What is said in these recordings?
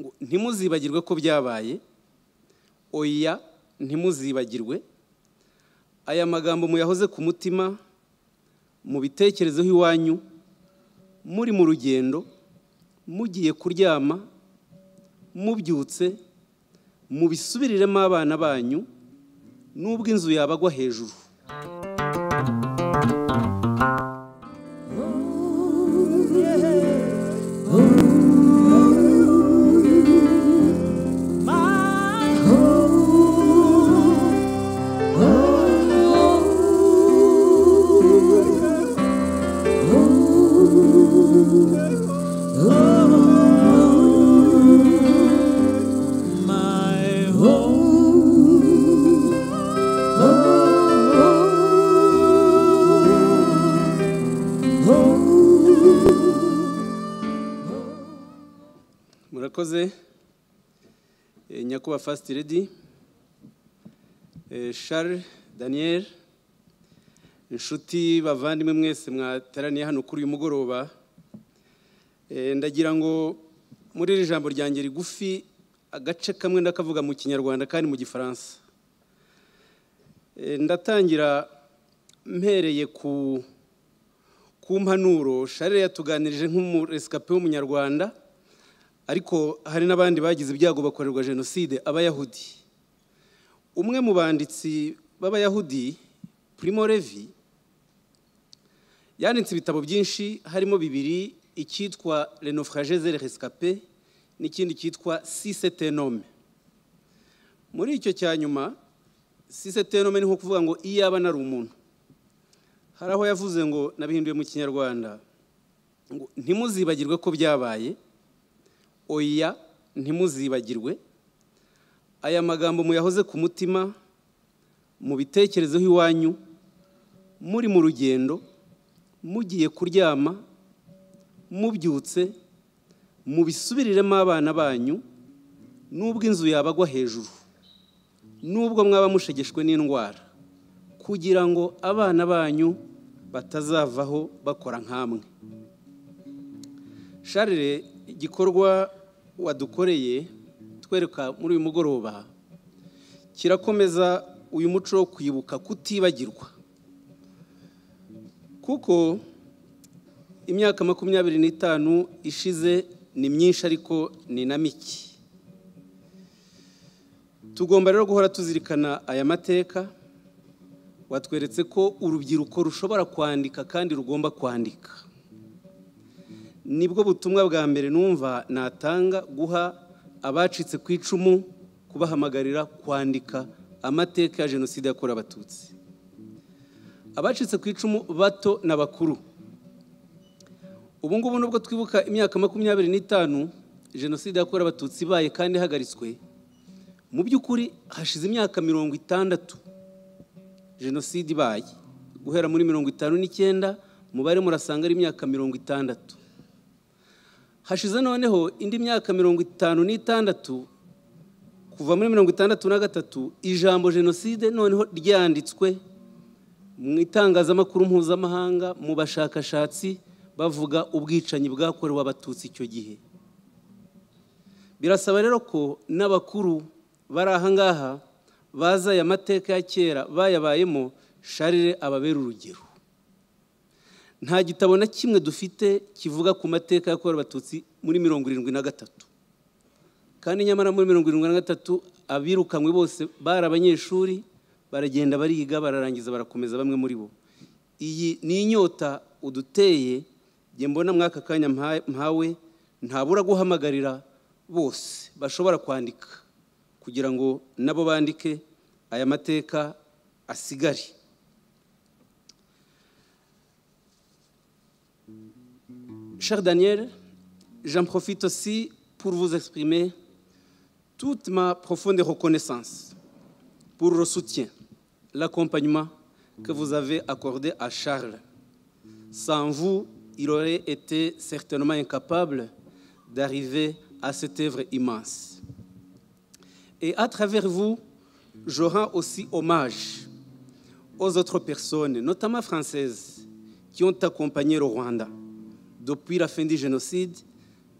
ngo ntimuzibagirwe ko byabaye, oya ntimuzibagirwe, aya magambo muyahoze ku mutima, mu bitekerezo iwanyu, muri mu rugendo, mugiye kuryama, mubyutse, mubisubiriremo abana banyu, nubwo inzu yabagwa hejuru. Murakoze nyakubahwa First Lady Charles Daniel, inshuti bavandimwe mwese mwateraniye hano kuri uyu mugoroba, ndagira ngo muri iri jambo ryanjye rigufi agace kamwe ndakavuga mu Kinyarwanda kandi mu Gifaransa. Ndatangira mpereye ku mpanuro Charles yatuganirije nk'umurescape w'umunyarwanda, ariko hari n'abandi bagize ibyago bakorerwa Jenoside, abayahudi. Umwe mu banditsi b'abayahudi, Primo Levi, yanditse ibitabo byinshi, harimo bibiri, icyitwa Les naufragés et les rescapés n'ikindi cyitwa Si c'est un homme. Muri icyo cya nyuma, Si c'est un homme ni nko kuvuga ngo iyaba nari umuntu. Hari aho yavuze ngo, nabihinduye mu Kinyarwanda, ngo ntimuzibagirwe ko byabaye, oya ntimuzibagirwe, aya magambo muyahoze ku mutima, mu bitekerezo iwanyu, muri mu rugendo, mugiye kuryama, mubyutse, mubisubiriremo abana banyu, nubwo inzu yabagwa hejuru, nubwo mwaba mushegeshwe n'indwara, kugira ngo abana banyu batazavaho bakora nkamwe. Charles, igikorwa wadukoreye twereka muri uyu mugoroba kirakomeza uyu muco wo kwibuka kutibagirwa, kuko imyaka 25 ishize ni myinshi ariko ni na mike. Tugomba rero guhora tuzirikana aya mateka. Watweretse ko urubyiruko rushobora kwandika kandi rugomba kwandika. Nibwo butumwa bwa mbere numva natanga, guha abacitse ku icumu, kubahamagarira kwandika amateka ya Jenoside yakorewe Abatutsi. Abacitse ku icumu bato n'abakuru. Ubu ngubu nubwo twibuka imyaka 25 Jenoside yakorewe Abatutsi ibaye kandi ihagaritswe, mu by'ukuri hashize imyaka 60 Jenoside ibaye. Guhera muri 59 mubare murasanga ari imyaka 60. Hashize noneho indi myaka 56 kuva muri 63 ijambo Jenoside noneho ryanditswe mu itangazamakuru mpuzamahanga, mu bashakashatsi bavuga ubwicanyi bwakorewe Abatutsi icyo gihe. Birasaba rero ko n'abakuru bari aha ngaha baza aya mateka ya kera bayabayemo, Charles ababera urugero. Nta gitabo na kimwe dufite kivuga ku mateka yakorewe Abatutsi muri 73, kandi nyamara muri 73 abirukanywe bose bari abanyeshuri, baragenda bariga bararangiza barakomeza bamwe muri bo. Iyi ni inyota uduteye, nge mbona mwaka kanya mpawe ntabura guhamagarira bose bashobora kwandika kugira ngo nabo bandike aya mateka asigari. Cher Daniel, j'en profite aussi pour vous exprimer toute ma profonde reconnaissance pour le soutien, l'accompagnement que vous avez accordé à Charles. Sans vous, il aurait été certainement incapable d'arriver à cette œuvre immense. Et à travers vous, je rends aussi hommage aux autres personnes, notamment françaises, qui ont accompagné le Rwanda depuis la fin du génocide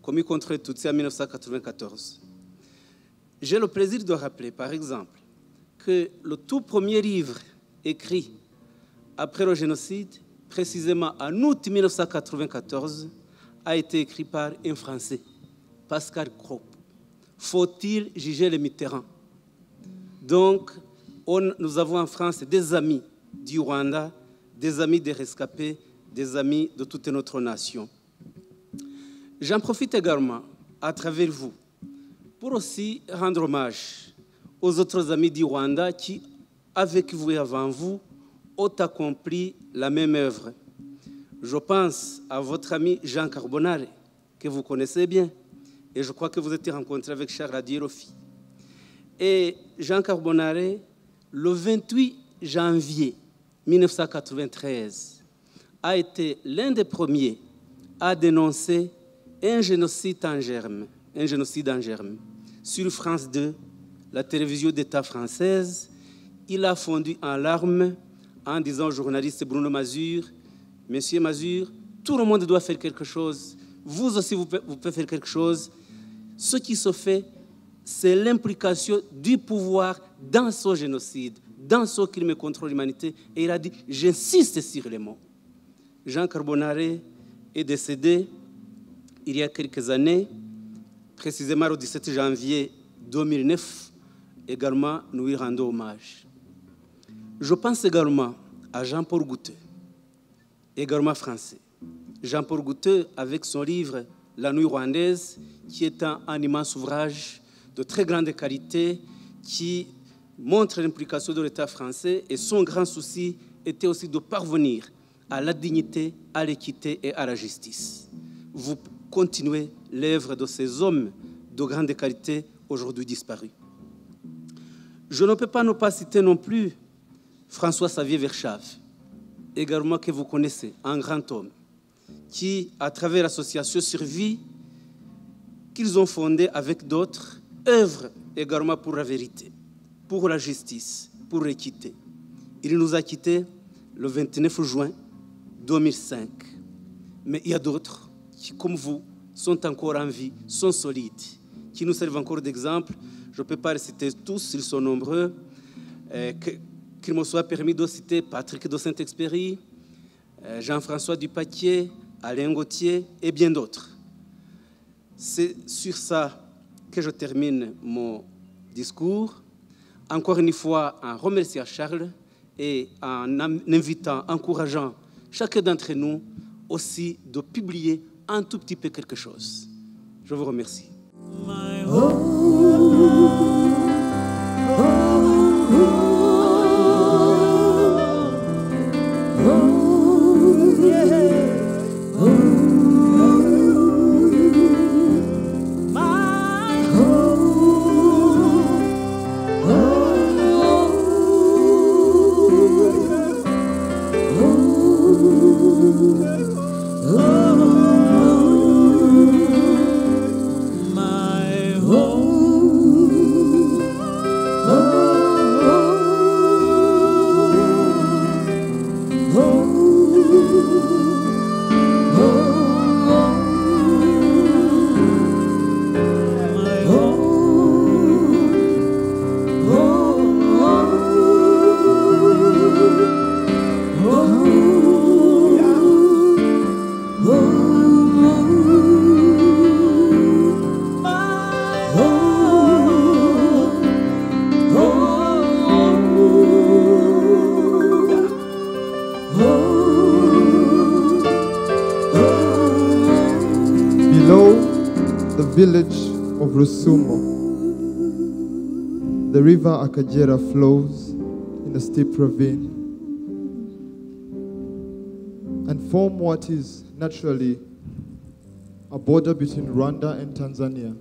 commis contre les Tutsi en 1994. J'ai le plaisir de rappeler, par exemple, que le tout premier livre écrit après le génocide, précisément en août 1994, a été écrit par un Français, Pascal Cropp. Faut-il juger les Mitterrand? Donc, nous avons en France des amis du Rwanda, des amis des rescapés, des amis de toute notre nation. J'en profite également, à travers vous, pour aussi rendre hommage aux autres amis du Rwanda qui, avec vous et avant vous, ont accompli la même œuvre. Je pense à votre ami Jean Carbonare, que vous connaissez bien, et je crois que vous êtes rencontré avec Charles Habonimana. Et Jean Carbonare, le 28 janvier 1993, a été l'un des premiers à dénoncer un génocide en germe, sur France 2, la télévision d'État française. Il a fondu en larmes en disant au journaliste Bruno Mazur, « Monsieur Mazur, tout le monde doit faire quelque chose. Vous aussi, vous pouvez faire quelque chose. Ce qui se fait, c'est l'implication du pouvoir dans ce génocide, dans ce crime contre l'humanité. » Et il a dit, « J'insiste sur les mots. » Jean Carbonare est décédé il y a quelques années, précisément le 17 janvier 2009. Également, nous lui rendons hommage. Je pense également à Jean-Paul Goutte, également français. Jean-Paul Goutte, avec son livre « La nuit rwandaise », qui est un immense ouvrage de très grande qualité, qui montre l'implication de l'État français, et son grand souci était aussi de parvenir à la dignité, à l'équité et à la justice. Vous continuez l'œuvre de ces hommes de grande qualité aujourd'hui disparus. Je ne peux pas ne pas citer non plus François-Xavier Verschave, également que vous connaissez, un grand homme, qui, à travers l'association Survie, qu'ils ont fondée avec d'autres, œuvre également pour la vérité, pour la justice, pour l'équité. Il nous a quittés le 29 juin 2005. Mais il y a d'autres qui, comme vous, sont encore en vie, sont solides, qui nous servent encore d'exemple. Je ne peux pas les citer tous, ils sont nombreux. Qu'il me soit permis de citer Patrick de Saint-Exupéry, Jean-François Dupaquier, Alain Gauthier et bien d'autres. C'est sur ça que je termine mon discours. Encore une fois, en remerciant Charles et en invitant, encourageant chacun d'entre nous aussi de publier un tout petit peu quelque chose. Je vous remercie. Village of Rusumo, the river Akagera flows in a steep ravine and form what is naturally a border between Rwanda and Tanzania.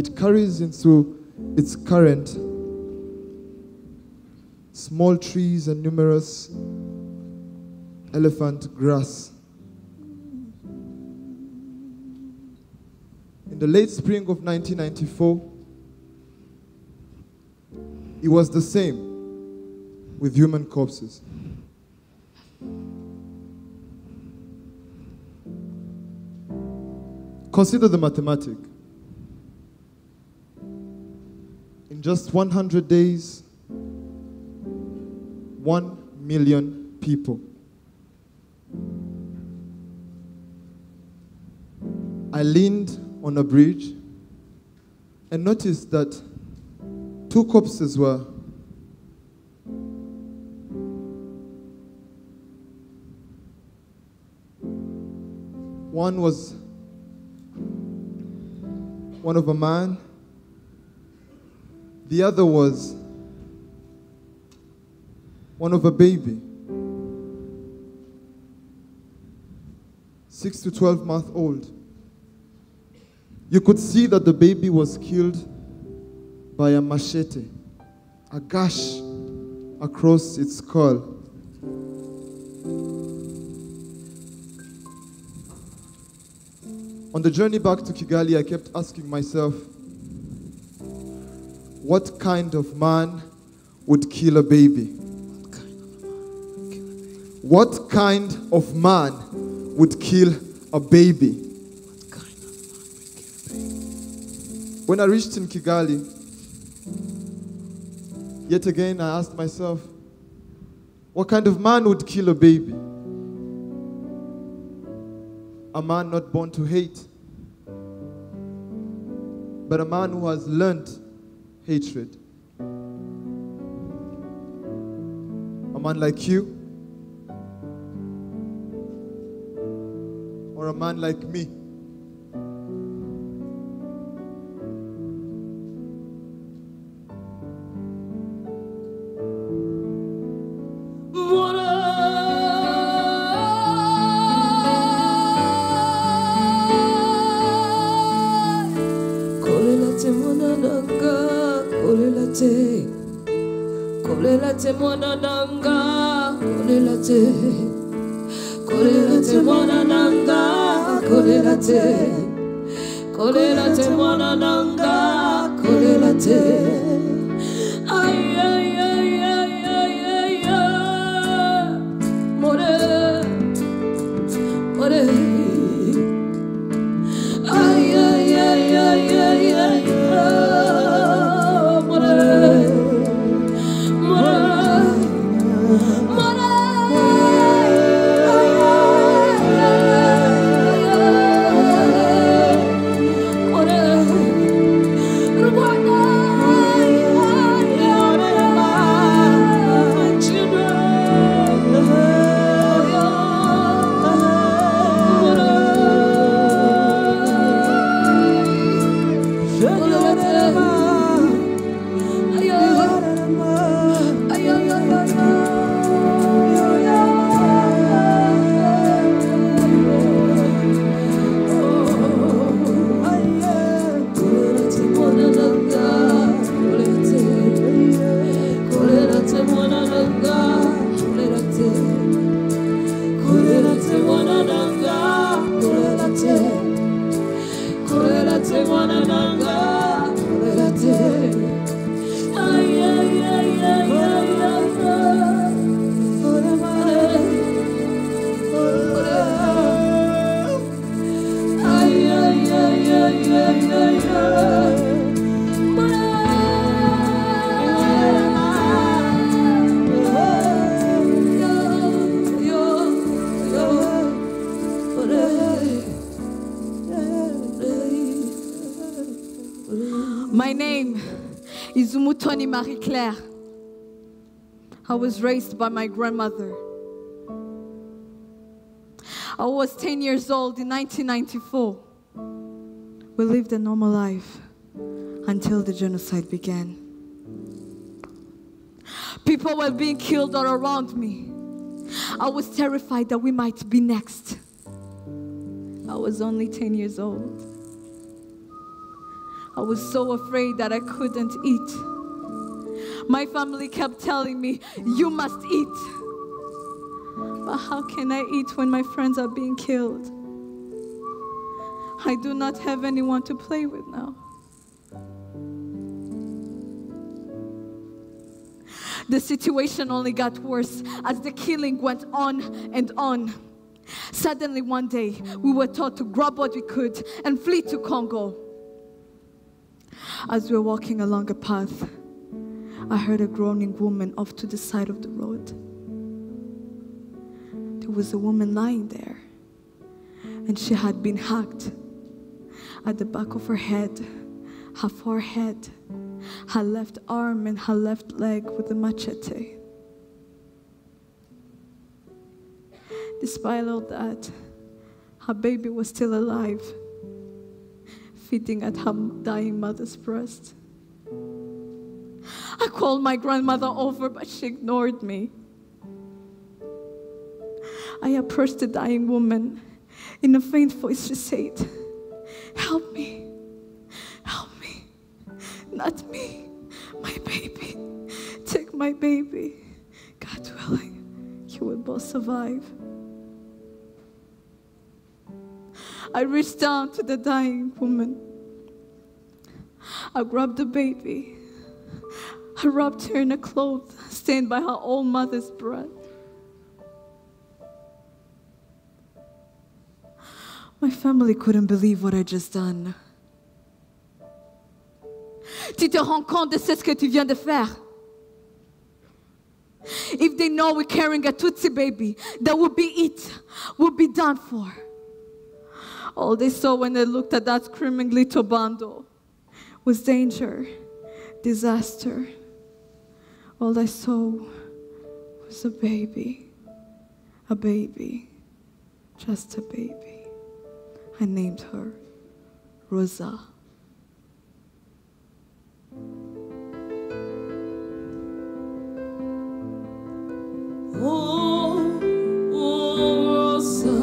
It carries into its current small trees and numerous elephant grass. In the late spring of 1994, it was the same with human corpses. Consider the mathematic. In just 100 days, 1 million people. I leaned on a bridge and noticed that 2 corpses were one was one of a man, the other was one of a baby, 6 to 12 months old. You could see that the baby was killed by a machete, a gash across its skull. On the journey back to Kigali, I kept asking myself, what kind of man would kill a baby? What kind of man would kill a baby? When I reached in Kigali, yet again I asked myself, what kind of man would kill a baby? A man not born to hate, but a man who has learned hatred. A man like you, or a man like me. Korelate mwana nanga, korelate, korelate mwana nanga, korelate, korelate mwana nanga, korelate. Ay ay ay ay ay ay, more, more. Ay ay ay ay ay ay, more. My name is Umutoni Marie-Claire. I was raised by my grandmother. I was 10 years old in 1994. We lived a normal life until the genocide began. People were being killed all around me. I was terrified that we might be next. I was only 10 years old. I was so afraid that I couldn't eat. My family kept telling me, you must eat. But how can I eat when my friends are being killed? I do not have anyone to play with now. The situation only got worse as the killing went on and on. Suddenly one day, we were taught to grab what we could and flee to Congo. As we were walking along a path, I heard a groaning woman off to the side of the road. There was a woman lying there, and she had been hacked at the back of her head, her forehead, her left arm, and her left leg with a machete. Despite all that, her baby was still alive, feeding at her dying mother's breast. I called my grandmother over, but she ignored me. I approached the dying woman. In a faint voice, she said, "Help me, help me, not me, my baby. Take my baby. God willing, you will both survive." I reached down to the dying woman. I grabbed the baby. I wrapped her in a cloth stained by her own mother's blood. My family couldn't believe what I just done. Tu te rends compte de ce que tu viens de faire? If they know we're carrying a Tutsi baby, that would be it. We'll be done for. All they saw when they looked at that screaming little bundle was danger, disaster. All I saw was a baby, just a baby. I named her Rosa. Oh, Rosa,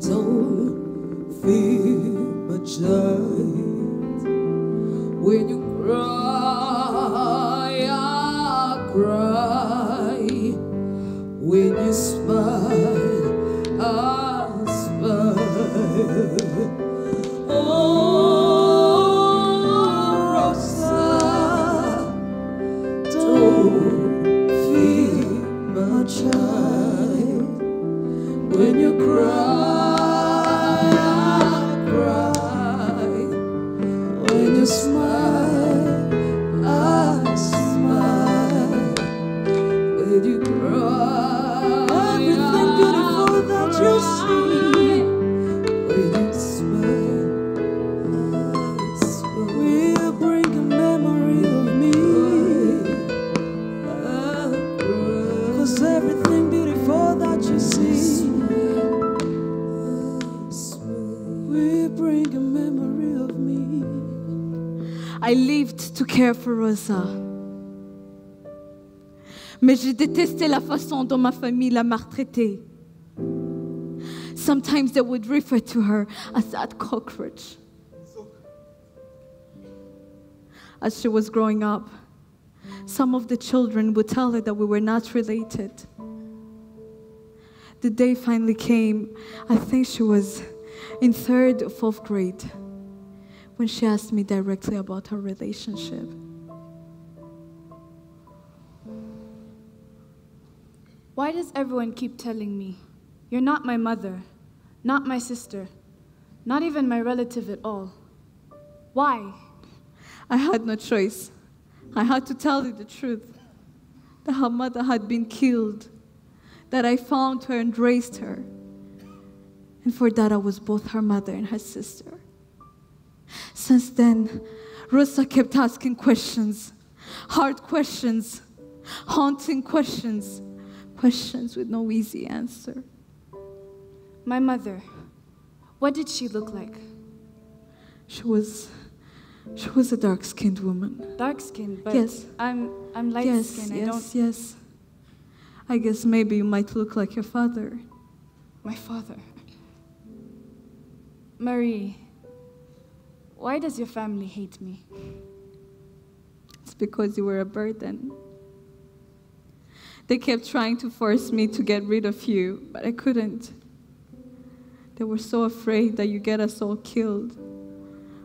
don't feel my child. When you cry, I cry. When you smile, I smile. Oh, Rosa, don't feel my child. When you cry, I cry. When you smile, I smile. When you cry, everything beautiful that you see. When you smile, I smile. Will bring a memory of me. Cause everything beautiful that you see will bring a memory of me. I lived to care for Rosa. Mais je détestais la façon dont ma famille la maltraitait. Sometimes they would refer to her as that cockroach. As she was growing up, some of the children would tell her that we were not related. The day finally came, I think she was in 3rd or 4th grade, when she asked me directly about our relationship. Why does everyone keep telling me, you're not my mother, not my sister, not even my relative at all? Why? I had no choice. I had to tell you the truth, that her mother had been killed, that I found her and raised her. And for that, I was both her mother and her sister. Since then, Rosa kept asking questions, hard questions, haunting questions, questions with no easy answer. My mother, what did she look like? She was a dark-skinned woman. Dark-skinned, but yes. I'm light-skinned. Yes. I guess maybe you might look like your father. My father. Marie, why does your family hate me? It's because you were a burden. They kept trying to force me to get rid of you, but I couldn't. They were so afraid that you get us all killed.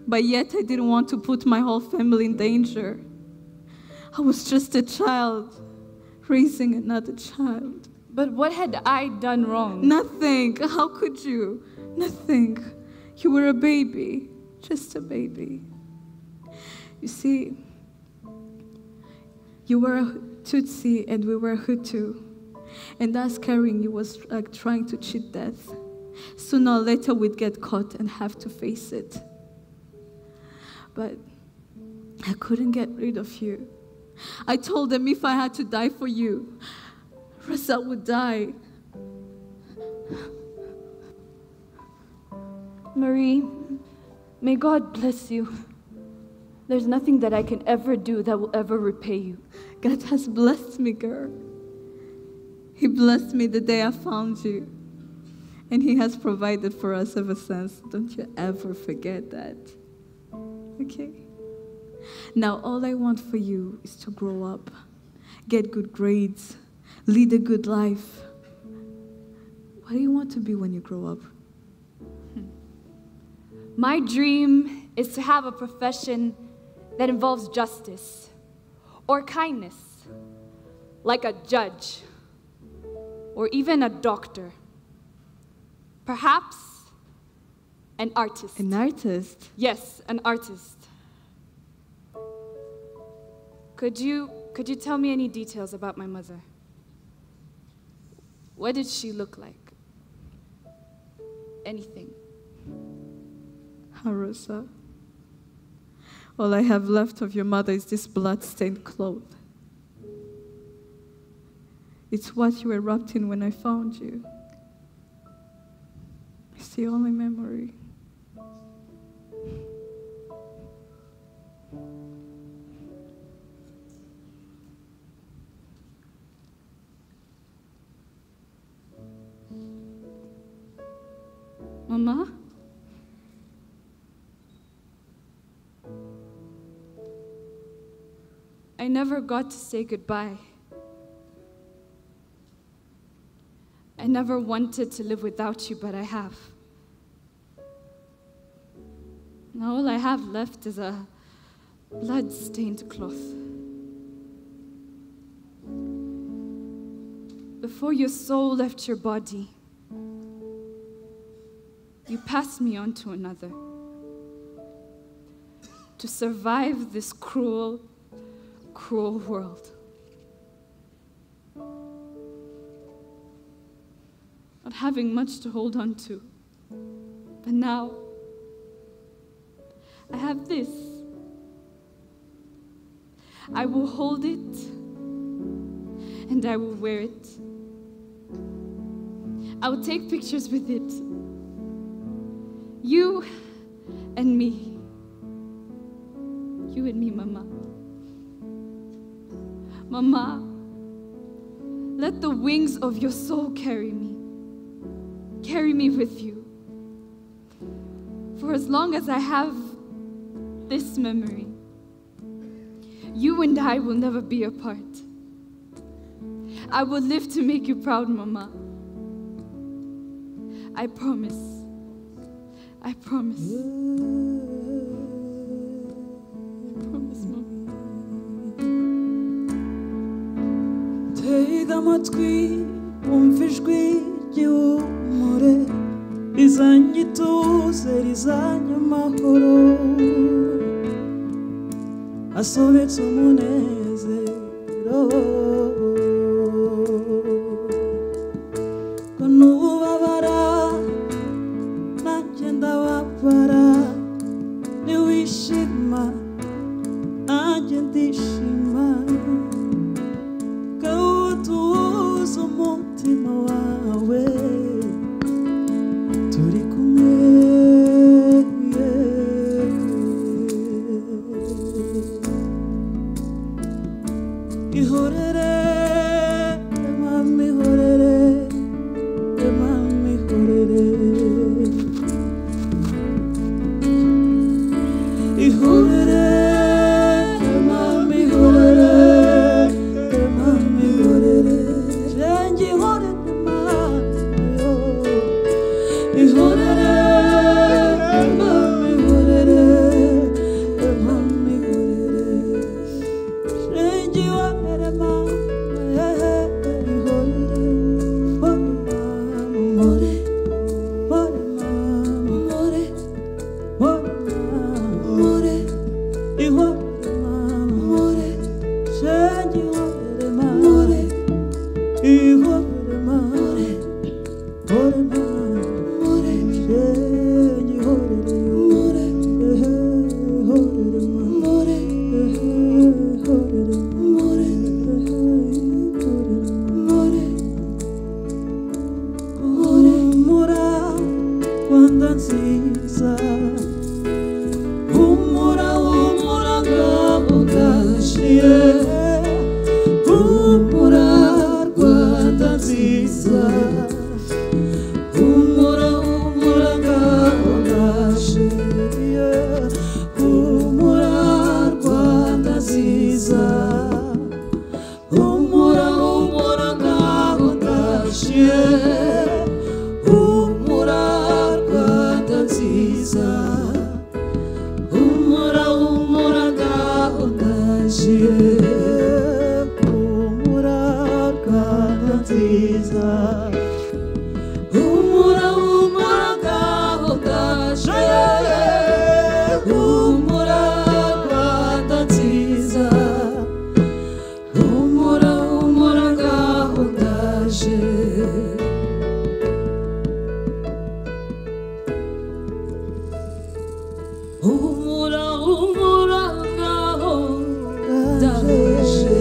But yet I didn't want to put my whole family in danger. I was just a child, raising another child. But what had I done wrong? Nothing. How could you? Nothing. You were a baby. Just a baby. You see, you were a Tutsi and we were Hutu. And us carrying you was like trying to cheat death. Sooner or later we'd get caught and have to face it. But I couldn't get rid of you. I told them if I had to die for you, Rosa would die. Marie, may God bless you. There's nothing that I can ever do that will ever repay you. God has blessed me, girl. He blessed me the day I found you. And He has provided for us ever since. Don't you ever forget that. Okay? Now, all I want for you is to grow up, get good grades, lead a good life. What do you want to be when you grow up? My dream is to have a profession that involves justice or kindness, like a judge or even a doctor. Perhaps an artist. An artist? Yes, an artist. Could you tell me any details about my mother? What did she look like? Anything. Rosa, all I have left of your mother is this blood-stained cloth. It's what you were wrapped in when I found you. It's the only memory. Mama? I never got to say goodbye. I never wanted to live without you, but I have. Now all I have left is a blood-stained cloth. Before your soul left your body, you passed me on to another. To survive this cruel, cruel world. Not having much to hold on to. But now, I have this. I will hold it, and I will wear it. I will take pictures with it. You and me. You and me, Mama. Mama, let the wings of your soul carry me. Carry me with you. For as long as I have this memory, you and I will never be apart. I will live to make you proud, Mama. I promise. I promise. I promise, Mama. Tega amatwi wumva ijwi ry'ihumure rizanye ituze rizanye amahoro asobetse umunezero ko nubabara nanjye ndababara niwishima nanjye ndishima kawutuza umutima wawe turi kumwe ihorere mama ihorere mama ihorere Rwanda nziza humura humura ngabo gashiye humura Rwanda nziza humura humura ngabo gashiye humura Rwanda nziza humura humura ngabo gashiye humura Rwanda nziza humura humura ngabo gashiye humura Rwanda nziza humura humura ngabo gashiye humura Rwanda nziza humura humura ngabo gashiye humura humura ngaho ndaje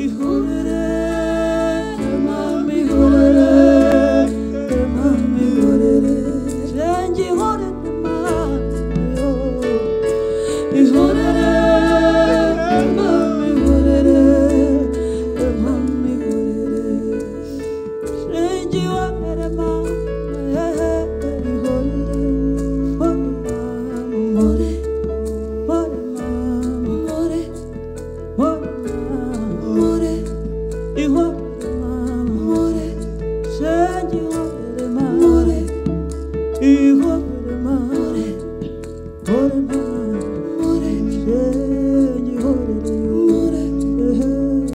ihorere mami ihorere mami ihorere jengi ihorere mami ihorere mami ihorere mami ihorere jengi ihorere mami ihorere